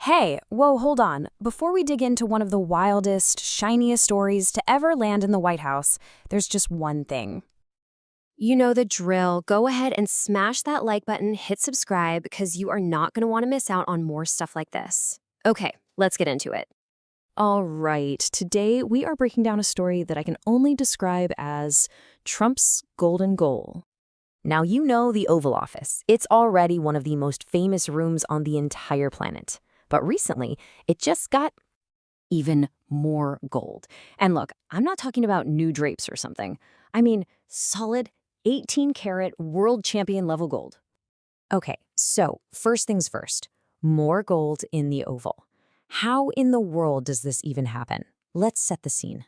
Hey, whoa, hold on. Before we dig into one of the wildest, shiniest stories to ever land in the White House, there's just one thing. You know the drill. Go ahead and smash that like button, hit subscribe, because you are not going to want to miss out on more stuff like this. Okay, let's get into it. All right, today we are breaking down a story that I can only describe as Trump's golden goal. Now, you know the Oval Office. It's already one of the most famous rooms on the entire planet. But recently, it just got even more gold. And look, I'm not talking about new drapes or something. I mean, solid 18-karat world champion level gold. Okay, so first things first, more gold in the Oval. How in the world does this even happen? Let's set the scene.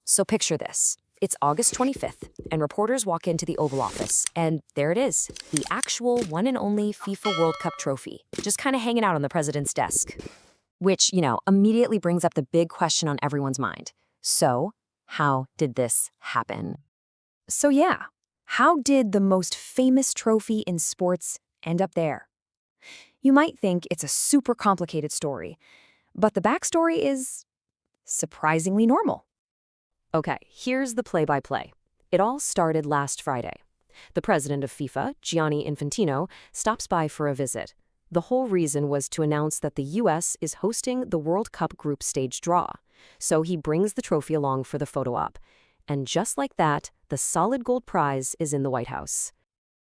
So picture this. It's August 25th, and reporters walk into the Oval Office, and there it is, the actual one and only FIFA World Cup trophy, just kind of hanging out on the president's desk. Which, immediately brings up the big question on everyone's mind. So, how did this happen? So yeah, how did the most famous trophy in sports end up there? You might think it's a super complicated story, but the backstory is surprisingly normal. Okay, here's the play-by-play. It all started last Friday. The president of FIFA, Gianni Infantino, stops by for a visit. The whole reason was to announce that the U.S. is hosting the World Cup group stage draw. So he brings the trophy along for the photo op. And just like that, the solid gold prize is in the White House.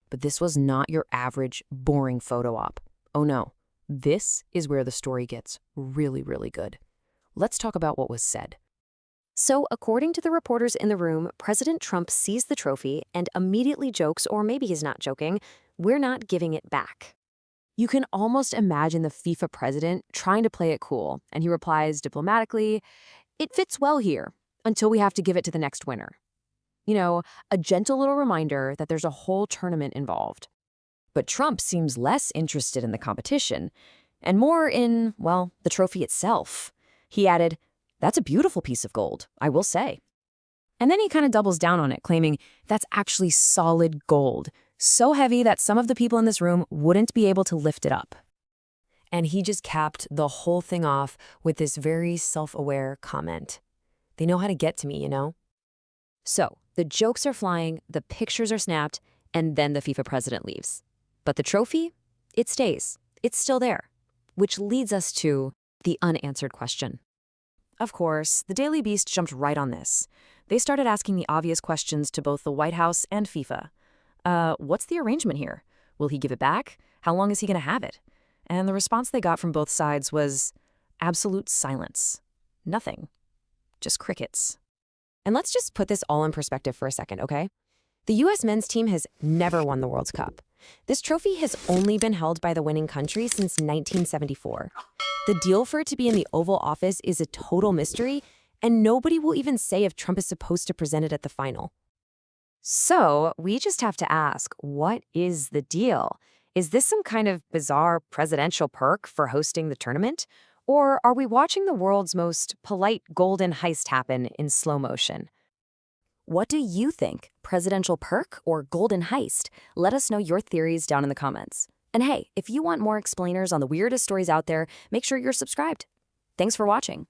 But this was not your average, boring photo op. Oh no, this is where the story gets really, really good. Let's talk about what was said. So, according to the reporters in the room, President Trump sees the trophy and immediately jokes, or maybe he's not joking, "We're not giving it back." You can almost imagine the FIFA president trying to play it cool, and he replies diplomatically, "It fits well here, until we have to give it to the next winner." A gentle little reminder that there's a whole tournament involved. But Trump seems less interested in the competition, and more in, well, the trophy itself. He added, "That's a beautiful piece of gold, I will say." And then he kind of doubles down on it, claiming that's actually solid gold, so heavy that some of the people in this room wouldn't be able to lift it up. And he just capped the whole thing off with this very self-aware comment. They know how to get to me, So, the jokes are flying, the pictures are snapped, and then the FIFA president leaves. But the trophy, it stays. It's still there. Which leads us to the unanswered question. Of course, the Daily Beast jumped right on this. They started asking the obvious questions to both the White House and FIFA. What's the arrangement here? Will he give it back? How long is he going to have it? And the response they got from both sides was absolute silence. Nothing. Just crickets. And let's just put this all in perspective for a second, okay? The U.S. men's team has never won the World Cup. This trophy has only been held by the winning country since 1974. The deal for it to be in the Oval Office is a total mystery, and nobody will even say if Trump is supposed to present it at the final. So, we just have to ask, what is the deal? Is this some kind of bizarre presidential perk for hosting the tournament? Or are we watching the world's most polite golden heist happen in slow motion? What do you think? Presidential perk or golden heist? Let us know your theories down in the comments. And hey, if you want more explainers on the weirdest stories out there, make sure you're subscribed. Thanks for watching.